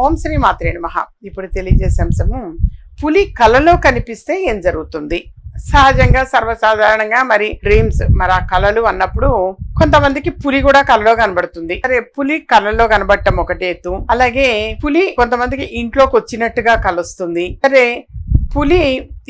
ఓం శ్రీ మాత్రే నమః. ఇప్పుడు తెలియజేసే అంశము, పులి కలలో కనిపిస్తే ఏం జరుగుతుంది? సహజంగా సర్వసాధారణంగా మరి డ్రీమ్స్, మరి ఆ కళలు అన్నప్పుడు కొంతమందికి పులి కూడా కలలో కనబడుతుంది. అరే, పులి కలలో కనబడటం ఒకటి ఎత్తు. అలాగే పులి కొంతమందికి ఇంట్లోకి వచ్చినట్టుగా కలొస్తుంది. అరే, పులి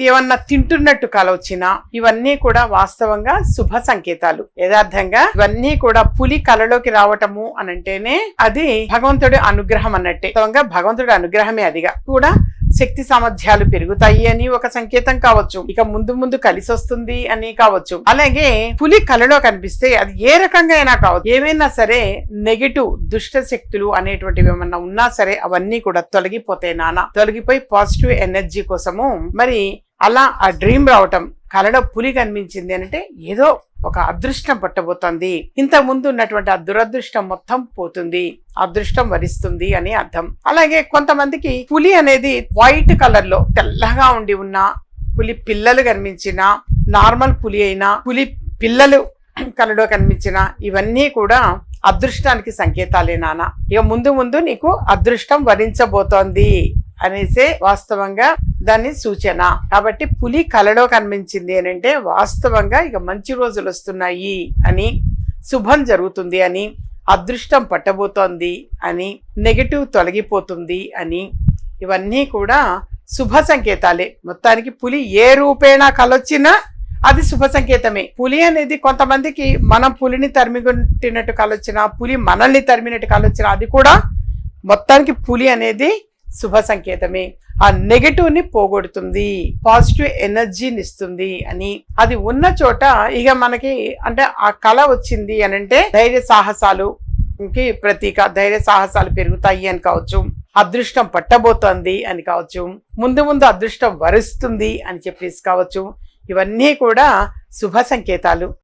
ఏమన్నా తింటున్నట్టు కల వచ్చినా ఇవన్నీ కూడా వాస్తవంగా శుభ సంకేతాలు. యథార్థంగా ఇవన్నీ కూడా పులి కలలోకి రావటము అని అంటేనే అది భగవంతుడి అనుగ్రహం అన్నట్టే. వాస్తవంగా భగవంతుడి అనుగ్రహమే. అదిగా కూడా శక్తి సామర్థ్యాలు పెరుగుతాయి అని ఒక సంకేతం కావచ్చు, ఇక ముందు ముందు కలిసి వస్తుంది అని కావచ్చు. అలాగే పులి కలలో కనిపిస్తే అది ఏ రకంగా అయినా కావచ్చు, ఏమైనా సరే నెగటివ్ దుష్ట శక్తులు అనేటువంటివి ఏమన్నా ఉన్నా సరే అవన్నీ కూడా తొలగిపోతాయి నాన్న. తొలగిపోయి పాజిటివ్ ఎనర్జీ కోసము మరి అలా ఆ డ్రీమ్ రావటం, కలలో పులి కనిపించింది అంటే ఏదో ఒక అదృష్టం పట్టబోతోంది, ఇంత ముందు ఉన్నటువంటి ఆ దురదృష్టం మొత్తం పోతుంది, అదృష్టం వరిస్తుంది అని అర్థం. అలాగే కొంతమందికి పులి అనేది వైట్ కలర్ లో తెల్లగా ఉండి ఉన్న పులి పిల్లలు కనిపించిన, నార్మల్ పులి అయినా పులి పిల్లలు కలలో కనిపించిన, ఇవన్నీ కూడా అదృష్టానికి సంకేతాలే నాన్న. ఇక ముందు ముందు నీకు అదృష్టం వరించబోతోంది అనేసే వాస్తవంగా దాని సూచన. కాబట్టి పులి కలలో కనిపించింది అని అంటే వాస్తవంగా ఇక మంచి రోజులు వస్తున్నాయి అని, శుభం జరుగుతుంది అని, అదృష్టం పట్టబోతోంది అని, నెగటివ్ తొలగిపోతుంది అని, ఇవన్నీ కూడా శుభ సంకేతాలే. మొత్తానికి పులి ఏ రూపేణా కలొచ్చినా అది శుభ సంకేతమే. పులి అనేది కొంతమందికి మనం పులిని తరిమికొట్టినట్టు కలొచ్చినా, పులి మనల్ని తరిమినట్టు కలొచ్చినా అది కూడా మొత్తానికి పులి అనేది శుభ సంకేతమే. ఆ నెగటివ్ ని పోగొడుతుంది, పాజిటివ్ ఎనర్జీని ఇస్తుంది అని. అది ఉన్న చోట ఇక మనకి అంటే ఆ కళ వచ్చింది అని అంటే ధైర్య సాహసాలు ప్రతీక, ధైర్య సాహసాలు పెరుగుతాయి అని కావచ్చు, అదృష్టం పట్టబోతోంది అని కావచ్చు, ముందు ముందు అదృష్టం వరుస్తుంది అని చెప్పేసి కావచ్చు. ఇవన్నీ కూడా శుభ సంకేతాలు.